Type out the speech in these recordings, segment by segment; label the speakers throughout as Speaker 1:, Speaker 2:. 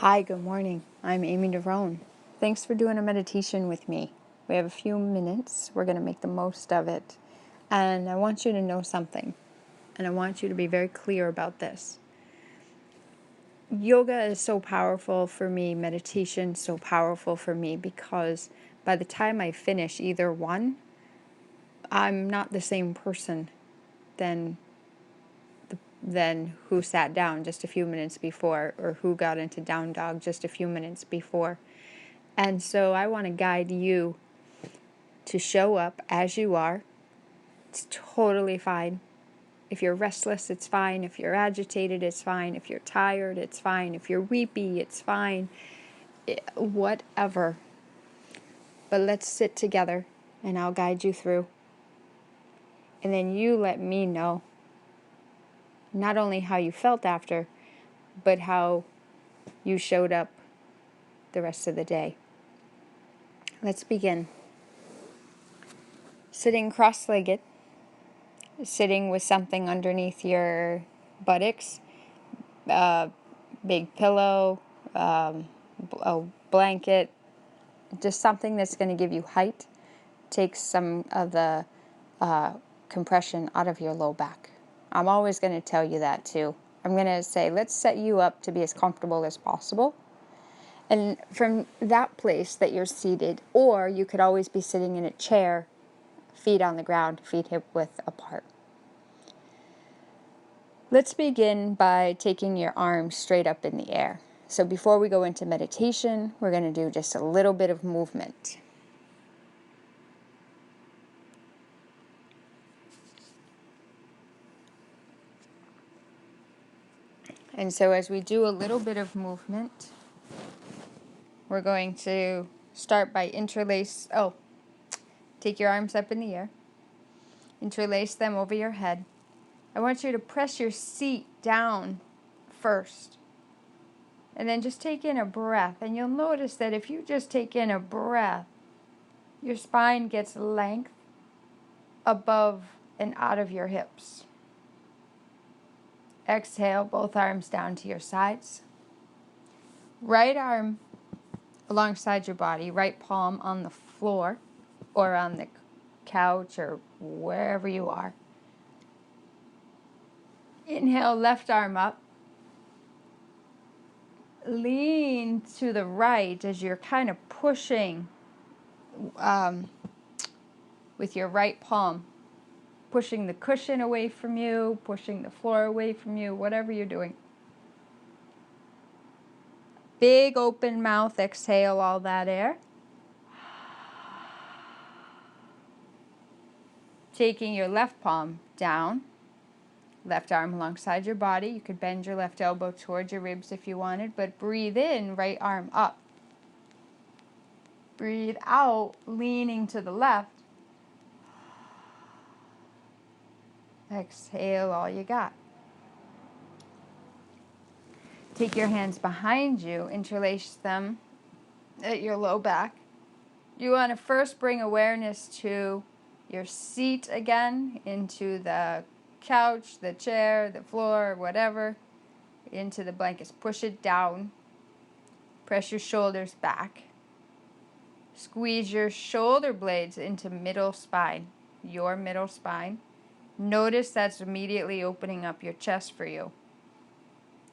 Speaker 1: Hi, good morning. I'm Amy DeRone. Thanks for doing a meditation with me. We have a few minutes. We're going to make the most of it. And I want you to know something. And I want you to be very clear about this. Yoga is so powerful for me, meditation so powerful for me, because by the time I finish either one, I'm not the same person than who sat down just a few minutes before, or who got into down dog just a few minutes before. And so I want to guide you to show up as you are. It's totally fine. If you're restless, it's fine. If you're agitated, it's fine. If you're tired, it's fine. If you're weepy, it's fine. Whatever. But let's sit together and I'll guide you through. And then you let me know not only how you felt after, but how you showed up the rest of the day. Let's begin. Sitting cross-legged, sitting with something underneath your buttocks, big pillow, a blanket, just something that's going to give you height, takes some of the compression out of your low back. I'm always going to tell you that too. I'm going to say, let's set you up to be as comfortable as possible. And from that place that you're seated, or you could always be sitting in a chair, feet on the ground, feet hip width apart. Let's begin by taking your arms straight up in the air. So before we go into meditation, we're going to do just a little bit of movement. And so as we do a little bit of movement, we're going to start by take your arms up in the air, interlace them over your head. I want you to press your seat down first. And then just take in a breath. And you'll notice that if you just take in a breath, your spine gets length above and out of your hips. Exhale, both arms down to your sides. Right arm alongside your body, right palm on the floor or on the couch or wherever you are. Inhale, left arm up. Lean to the right as you're kind of pushing with your right palm. Pushing the cushion away from you, pushing the floor away from you, whatever you're doing. Big open mouth, exhale all that air. Taking your left palm down, left arm alongside your body. You could bend your left elbow towards your ribs if you wanted, but breathe in, right arm up. Breathe out, leaning to the left. Exhale all you got. Take your hands behind you, interlace them at your low back. You want to first bring awareness to your seat again, into the couch, the chair, the floor, whatever, into the blankets. Push it down. Press your shoulders back. Squeeze your shoulder blades into middle spine, your middle spine. Notice that's immediately opening up your chest for you.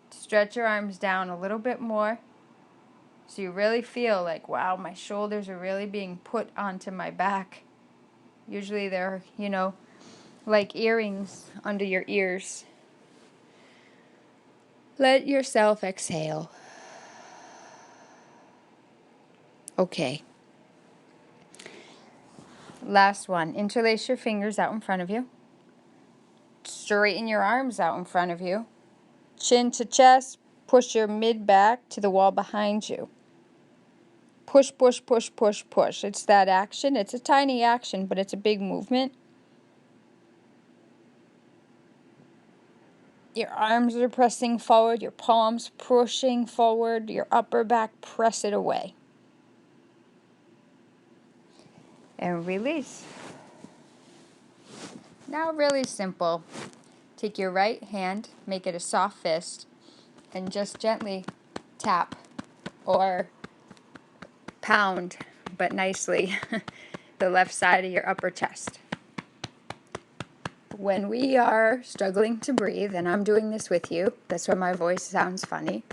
Speaker 1: Stretch your arms down a little bit more so you really feel like, wow, my shoulders are really being put onto my back. Usually they're, like earrings under your ears. Let yourself exhale. Okay. Last one. Interlace your fingers out in front of you. Straighten your arms out in front of you. Chin to chest. Push your mid back to the wall behind you. Push, push, push, push, push. It's that action. It's a tiny action, but it's a big movement. Your arms are pressing forward. Your palms pushing forward. Your upper back, press it away. And release. Now really simple. Take your right hand, make it a soft fist, and just gently tap or pound, but nicely, the left side of your upper chest. When we are struggling to breathe, and I'm doing this with you, that's why my voice sounds funny,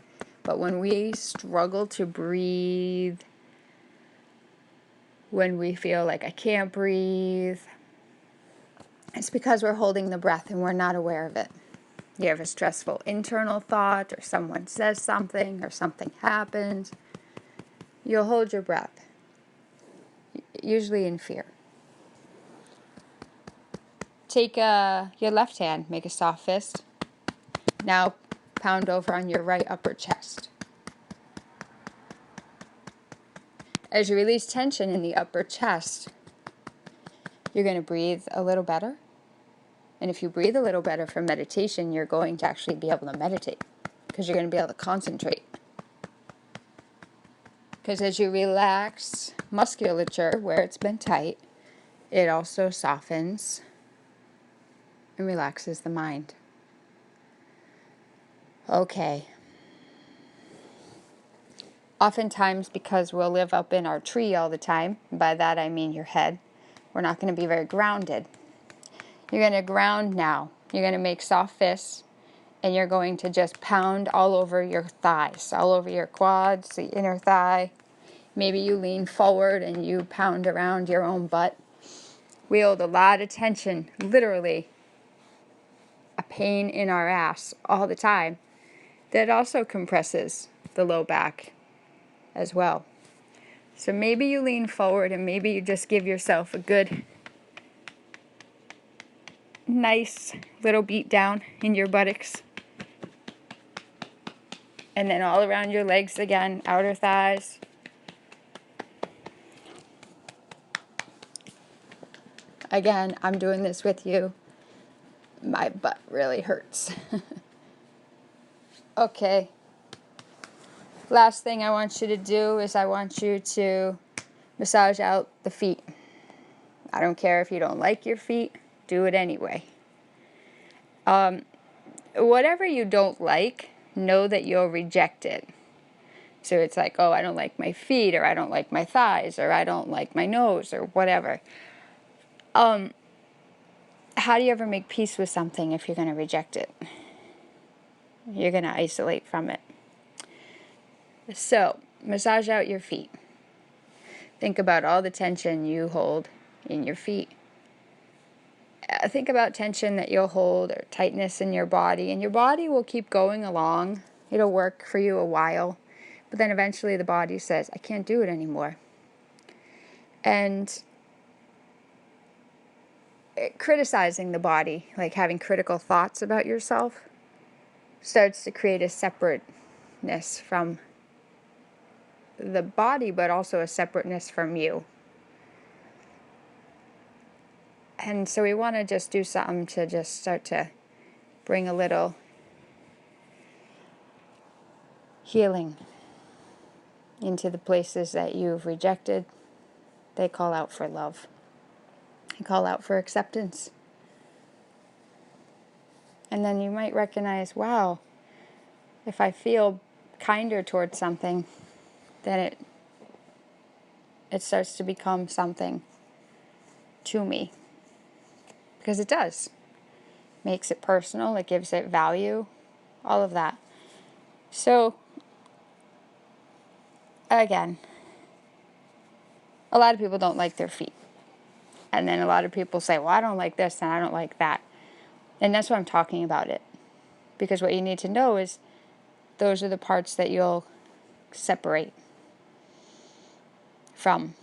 Speaker 1: but when we struggle to breathe, when we feel like I can't breathe, it's because we're holding the breath and we're not aware of it. You have a stressful internal thought, or someone says something, or something happens. You'll hold your breath, usually in fear. Take your left hand, make a soft fist. Now pound over on your right upper chest. As you release tension in the upper chest, you're going to breathe a little better. And if you breathe a little better for meditation, you're going to actually be able to meditate, because you're going to be able to concentrate. Because as you relax musculature where it's been tight, it also softens and relaxes the mind. Okay. Oftentimes, because we'll live up in our tree all the time, by that I mean your head, we're not going to be very grounded. You're going to ground now. You're going to make soft fists, and you're going to just pound all over your thighs, all over your quads, the inner thigh. Maybe you lean forward and you pound around your own butt. We hold a lot of tension, literally a pain in our ass all the time, that also compresses the low back as well. So maybe you lean forward and maybe you just give yourself a good, nice little beat down in your buttocks. And then all around your legs again, outer thighs. Again, I'm doing this with you. My butt really hurts. Okay. Last thing I want you to do is I want you to massage out the feet. I don't care if you don't like your feet, do it anyway. Whatever you don't like, know that you'll reject it. So it's like, oh, I don't like my feet, or I don't like my thighs, or I don't like my nose, or whatever. How do you ever make peace with something if you're going to reject it? You're going to isolate from it. So, massage out your feet. Think about all the tension you hold in your feet. Think about tension that you'll hold, or tightness in your body, and your body will keep going along. It'll work for you a while, but then eventually the body says, I can't do it anymore. And criticizing the body, like having critical thoughts about yourself, starts to create a separateness from the body, but also a separateness from you. And so we want to just do something to just start to bring a little healing into the places that you've rejected. They call out for love. They call out for acceptance. And then you might recognize, wow, if I feel kinder towards something, then it starts to become something to me. Because it does. Makes it personal, it gives it value, all of that. So, again, a lot of people don't like their feet. And then a lot of people say, well, I don't like this and I don't like that. And that's why I'm talking about it. Because what you need to know is those are the parts that you'll separate from,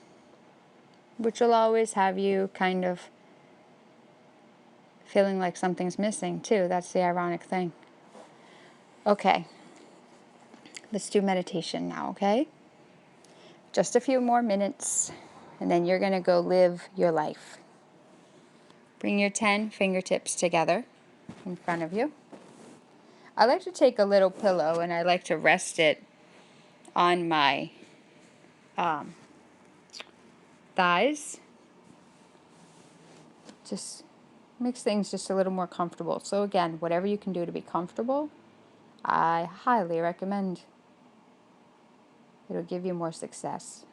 Speaker 1: which will always have you kind of feeling like something's missing too. That's the ironic thing. Okay. Let's do meditation now, okay? Just a few more minutes, and then you're going to go live your life. Bring your 10 fingertips together in front of you. I like to take a little pillow, and I like to rest it on my thighs. Just makes things just a little more comfortable. So again, whatever you can do to be comfortable, I highly recommend It'll give you more success.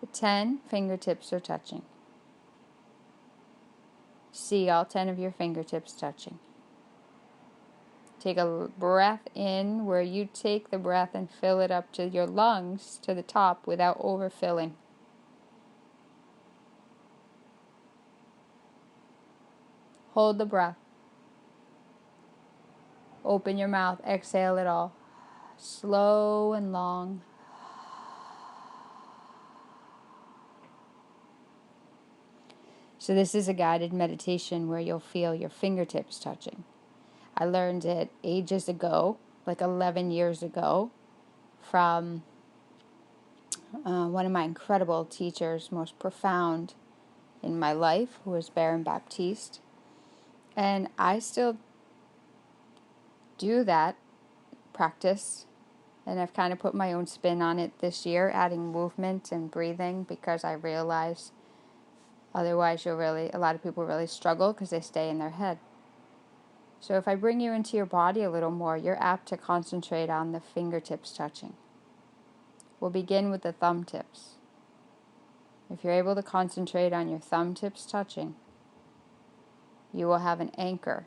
Speaker 1: The 10 fingertips are touching. See all 10 of your fingertips touching. Take a breath in where you take the breath and fill it up to your lungs, to the top, without overfilling. Hold the breath. Open your mouth. Exhale it all. Slow and long. So this is a guided meditation where you'll feel your fingertips touching. I learned it ages ago, like 11 years ago, from one of my incredible teachers, most profound in my life, who was Baron Baptiste. And I still do that practice, and I've kind of put my own spin on it this year, adding movement and breathing, because I realize otherwise a lot of people really struggle because they stay in their head. So if I bring you into your body a little more, you're apt to concentrate on the fingertips touching. We'll begin with the thumb tips. If you're able to concentrate on your thumb tips touching, you will have an anchor.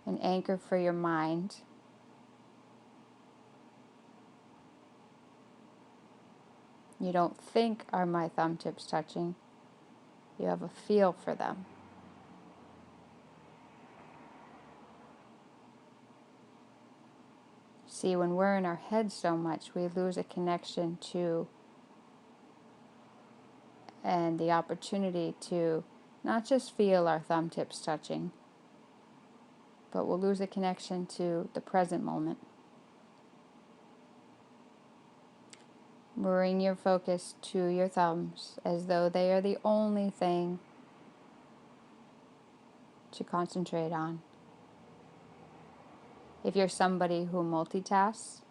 Speaker 1: An anchor for your mind. You don't think, are my thumb tips touching? You have a feel for them. See, when we're in our head so much, we lose a connection to and the opportunity to not just feel our thumb tips touching, but we'll lose a connection to the present moment. Bring your focus to your thumbs as though they are the only thing to concentrate on. If you're somebody who multitasks,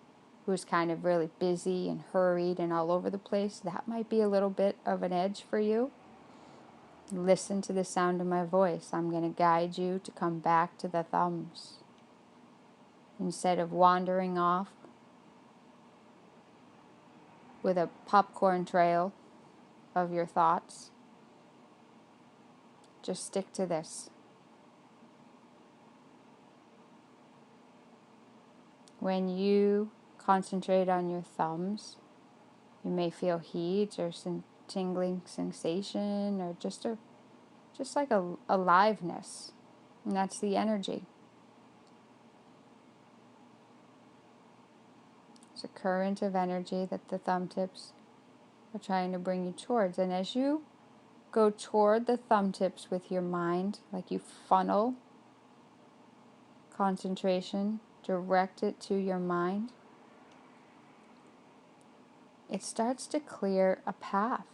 Speaker 1: who's kind of really busy and hurried and all over the place, that might be a little bit of an edge for you. Listen to the sound of my voice. I'm going to guide you to come back to the thumbs. Instead of wandering off with a popcorn trail of your thoughts, just stick to this. When you concentrate on your thumbs, you may feel heat or some tingling sensation, or just like a aliveness, and that's the energy. It's a current of energy that the thumb tips are trying to bring you towards. And as you go toward the thumb tips with your mind, like you funnel concentration, direct it to your mind, it starts to clear a path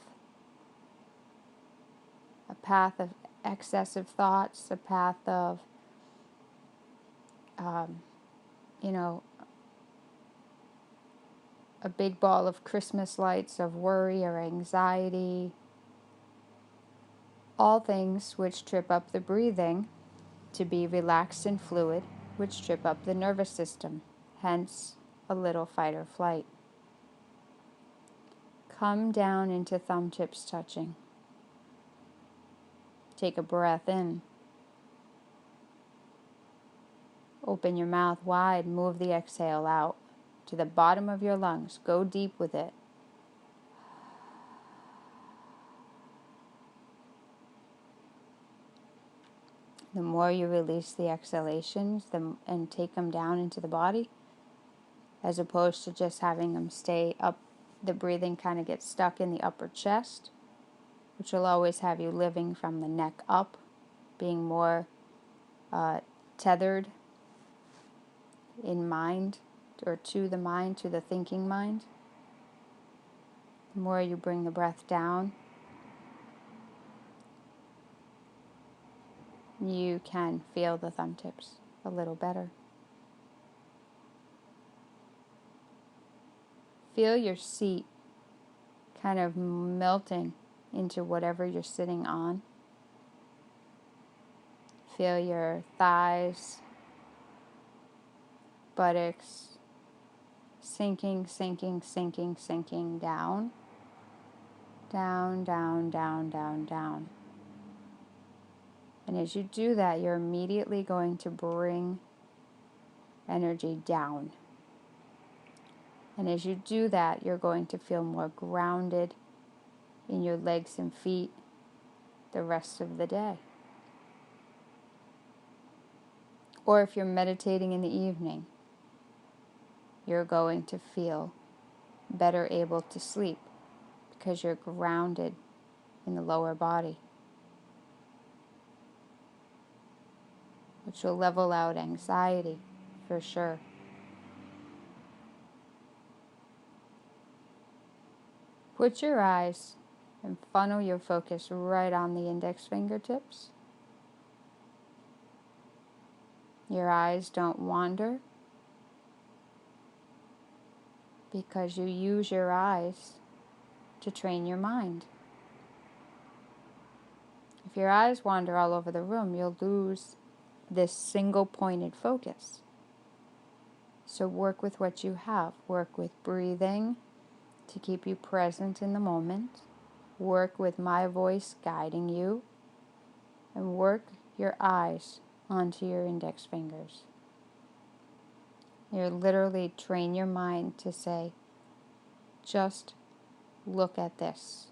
Speaker 1: of excessive thoughts, a path of, a big ball of Christmas lights of worry or anxiety, all things which trip up the breathing to be relaxed and fluid, which trip up the nervous system, hence a little fight or flight. Come down into thumb tips touching. Take a breath in. Open your mouth wide, move the exhale out to the bottom of your lungs. Go deep with it. The more you release the exhalations and take them down into the body, as opposed to just having them stay up, the breathing kind of gets stuck in the upper chest, which will always have you living from the neck up, being more tethered in mind, or to the mind, to the thinking mind. The more you bring the breath down, you can feel the thumb tips a little better. Feel your seat kind of melting into whatever you're sitting on. Feel your thighs, buttocks, sinking, sinking, sinking, sinking down. Down, down, down, down, down. And as you do that, you're immediately going to bring energy down. And as you do that, you're going to feel more grounded in your legs and feet the rest of the day. Or if you're meditating in the evening, you're going to feel better able to sleep because you're grounded in the lower body, which will level out anxiety for sure. Put your eyes and funnel your focus right on the index fingertips. Your eyes don't wander because you use your eyes to train your mind. If your eyes wander all over the room, you'll lose this single pointed focus. So work with what you have. Work with breathing to keep you present in the moment. Work with my voice guiding you. And work your eyes onto your index fingers. You literally train your mind to say, just look at this.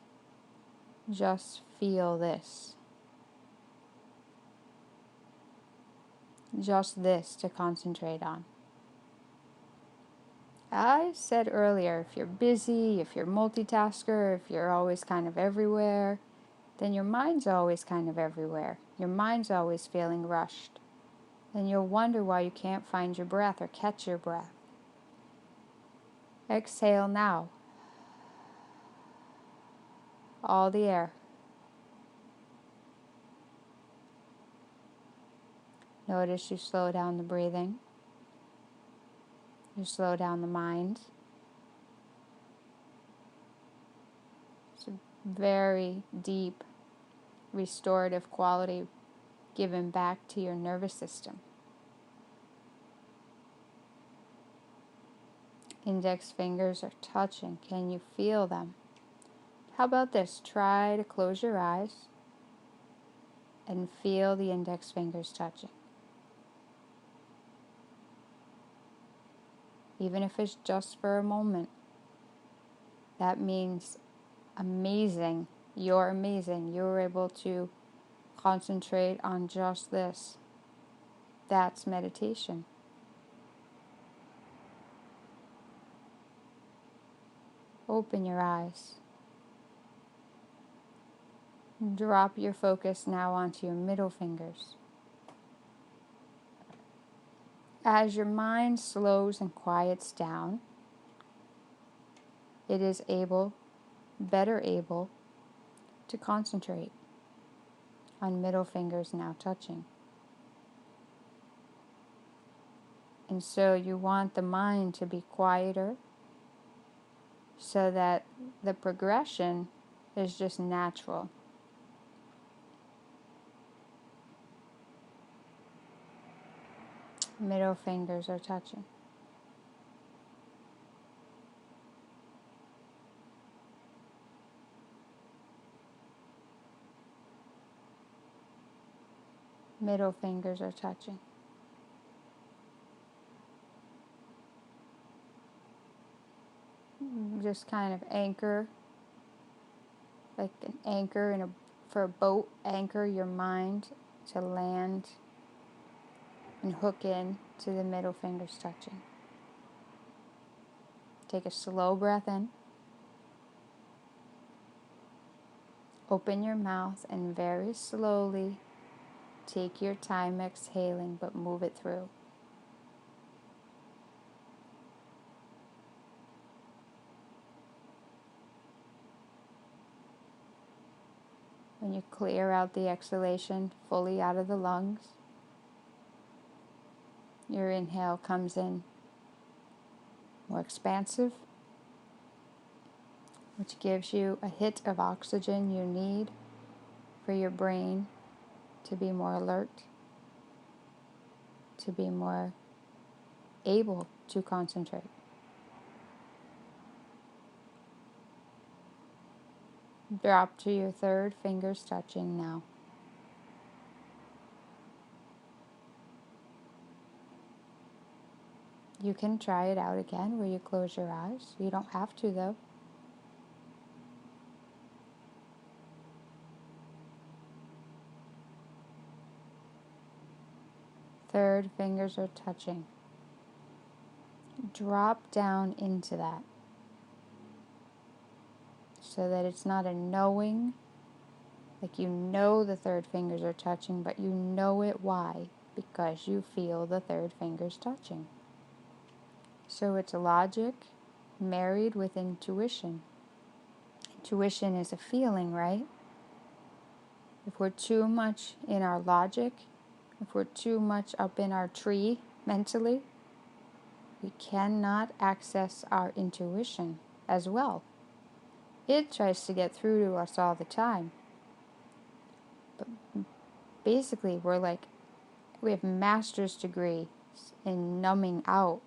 Speaker 1: Just feel this. Just this to concentrate on. I said earlier, if you're busy, if you're multitasker, if you're always kind of everywhere, then your mind's always kind of everywhere. Your mind's always feeling rushed. Then you'll wonder why you can't find your breath or catch your breath. Exhale now. All the air. Notice you slow down the breathing. You slow down the mind. It's a very deep, restorative quality given back to your nervous system. Index fingers are touching. Can you feel them? How about this? Try to close your eyes and feel the index fingers touching. Even if it's just for a moment. That means amazing. You're amazing. You're able to concentrate on just this. That's meditation. Open your eyes. Drop your focus now onto your middle fingers. As your mind slows and quiets down, it is better able to concentrate on middle fingers now touching. And so you want the mind to be quieter so that the progression is just natural. Middle fingers are touching. Middle fingers are touching. Just kind of anchor, like an anchor for a boat, anchor your mind to land and hook in to the middle fingers touching. Take a slow breath in. Open your mouth and very slowly take your time exhaling, but move it through. When you clear out the exhalation fully out of the lungs, your inhale comes in more expansive, which gives you a hit of oxygen you need for your brain to be more alert. to be more able to concentrate. Drop to your third, fingers touching now. You can try it out again where you close your eyes. You don't have to though. Third, fingers are touching. Drop down into that so that it's not a knowing, like you know the third fingers are touching, but you know it. Why? Because you feel the third fingers touching. So it's logic married with intuition. Intuition is a feeling, right? If we're too much in our logic, if we're too much up in our tree mentally, we cannot access our intuition as well. It tries to get through to us all the time. But basically, we have master's degree in numbing out.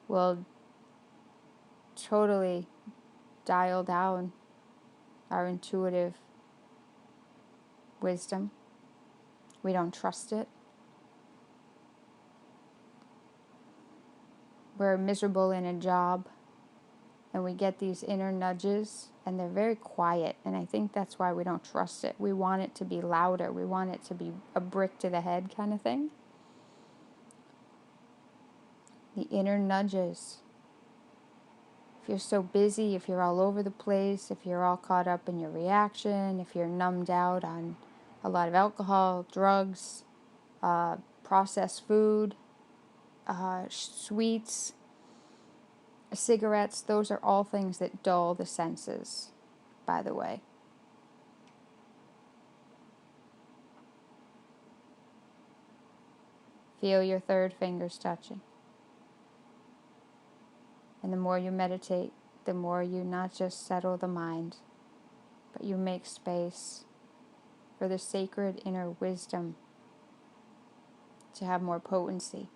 Speaker 1: We'll totally dial down our intuitive wisdom. We don't trust it. We're miserable in a job and we get these inner nudges and they're very quiet, and I think that's why we don't trust it. We want it to be louder. We want it to be a brick to the head kind of thing. The inner nudges. If you're so busy, if you're all over the place, if you're all caught up in your reaction, if you're numbed out on a lot of alcohol, drugs, processed food, sweets, cigarettes, those are all things that dull the senses, by the way. Feel your third fingers touching. And the more you meditate, the more you not just settle the mind, but you make space for the sacred inner wisdom to have more potency.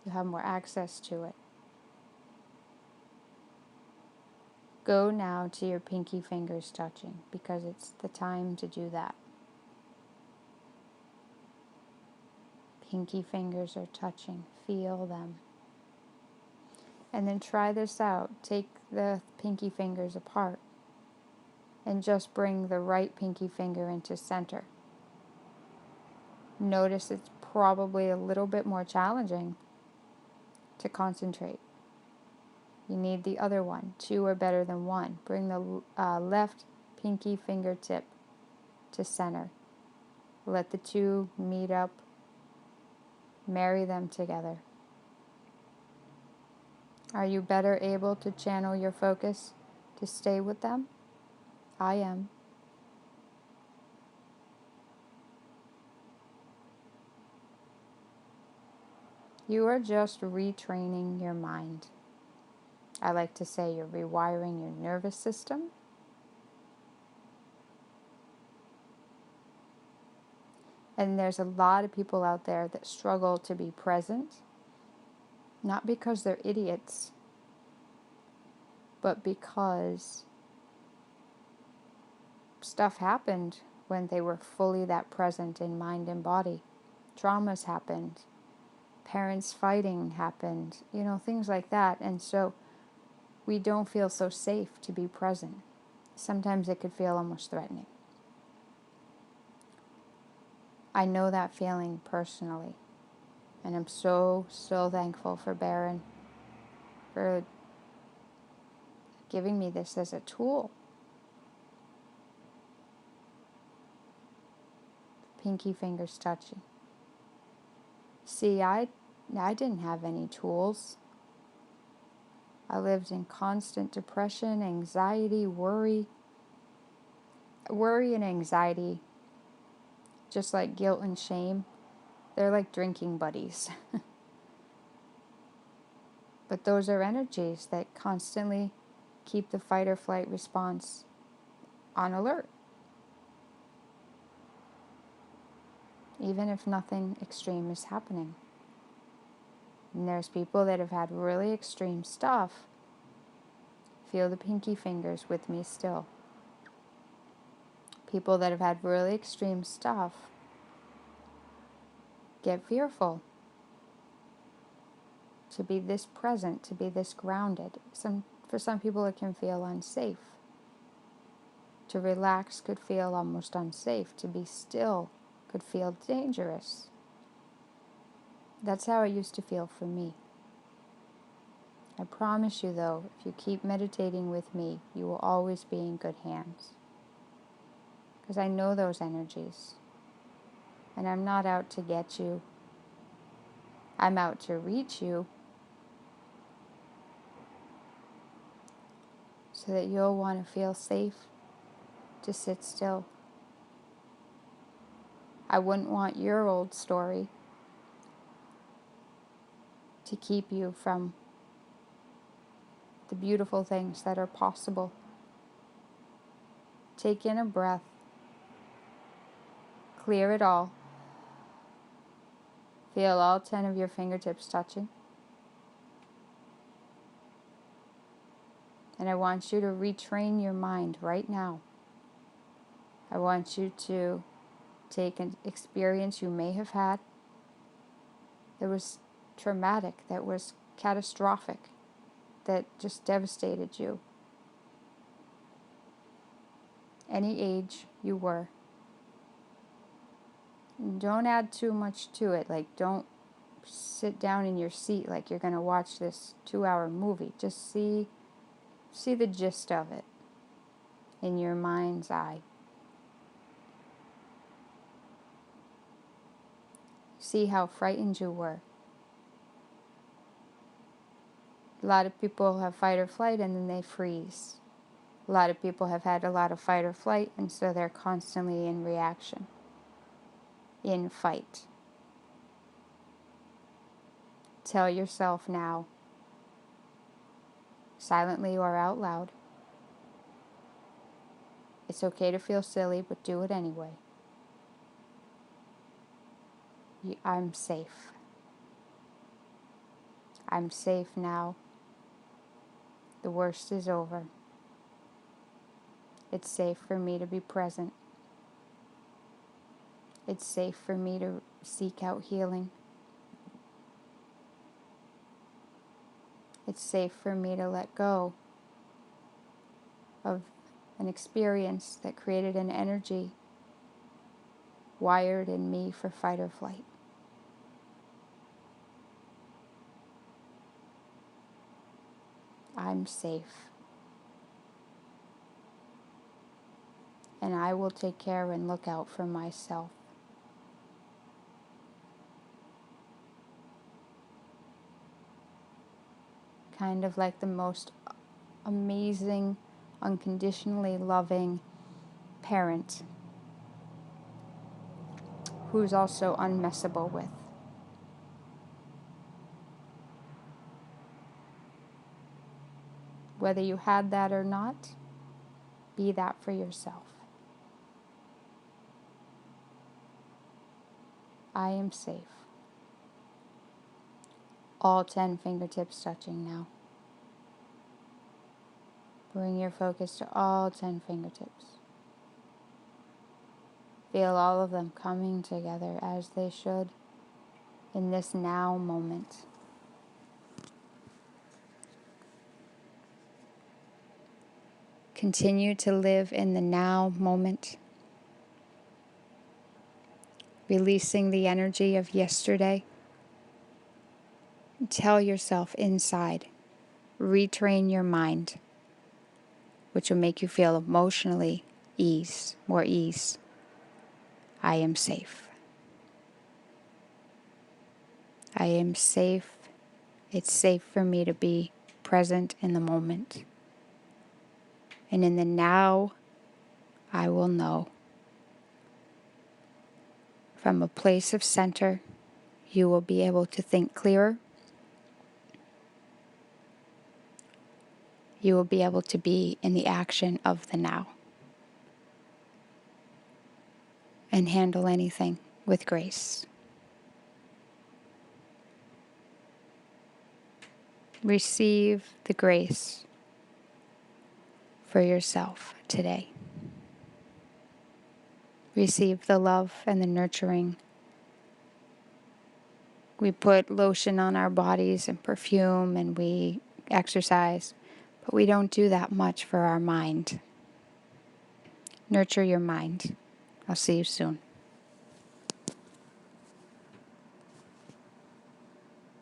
Speaker 1: You have more access to it. Go now to your pinky fingers touching, because it's the time to do that. Pinky fingers are touching. Feel them. And then try this out. Take the pinky fingers apart and just bring the right pinky finger into center. Notice it's probably a little bit more challenging to concentrate. You need the other one. 2 are better than 1. Bring the left pinky fingertip to center. Let the 2 meet up. Marry them together. Are you better able to channel your focus to stay with them? I am. You are just retraining your mind. I like to say you're rewiring your nervous system. And there's a lot of people out there that struggle to be present, not because they're idiots, but because stuff happened when they were fully that present in mind and body. Traumas happened. Parents fighting happened. Things like that. And so we don't feel so safe to be present. Sometimes it could feel almost threatening. I know that feeling personally. And I'm so, so thankful for Baron for giving me this as a tool. Pinky fingers touching. See, I didn't have any tools. I lived in constant depression, anxiety, worry. Worry and anxiety, just like guilt and shame, they're like drinking buddies. But those are energies that constantly keep the fight or flight response on alert. Even if nothing extreme is happening. And there's people that have had really extreme stuff. Feel the pinky fingers with me still. People that have had really extreme stuff get fearful to be this present, to be this grounded. For some people it can feel unsafe. To relax could feel almost unsafe. To be still could feel dangerous. That's how it used to feel for me. I promise you though, if you keep meditating with me, you will always be in good hands. Because I know those energies. And I'm not out to get you. I'm out to reach you so that you'll want to feel safe to sit still. I wouldn't want your old story to keep you from the beautiful things that are possible. Take in a breath. Clear it all. Feel all 10 of your fingertips touching. And I want you to retrain your mind right now. I want you to take an experience you may have had that was traumatic, that was catastrophic, that just devastated you. Any age you were. And don't add too much to it. Like, don't sit down in your seat like you're going to watch this 2-hour movie. Just see the gist of it in your mind's eye. See how frightened you were. A lot of people have fight or flight and then they freeze. A lot of people have had a lot of fight or flight and so they're constantly in reaction, in fight. Tell yourself now, silently or out loud, it's okay to feel silly, but do it anyway. I'm safe. I'm safe now. The worst is over. It's safe for me to be present. It's safe for me to seek out healing. It's safe for me to let go of an experience that created an energy wired in me for fight or flight. I'm safe. And I will take care and look out for myself. Kind of like the most amazing, unconditionally loving parent who's also unmessable with. Whether you had that or not, be that for yourself. I am safe. All 10 fingertips touching now. Bring your focus to all 10 fingertips. Feel all of them coming together as they should in this now moment. Continue to live in the now moment, releasing the energy of yesterday. Tell yourself inside, retrain your mind, which will make you feel emotionally more ease. I am safe. I am safe. It's safe for me to be present in the moment. And in the now, I will know. From a place of center, you will be able to think clearer. You will be able to be in the action of the now. and handle anything with grace. Receive the grace for yourself today. Receive the love and the nurturing. We put lotion on our bodies and perfume and we exercise, but we don't do that much for our mind. Nurture your mind. I'll see you soon.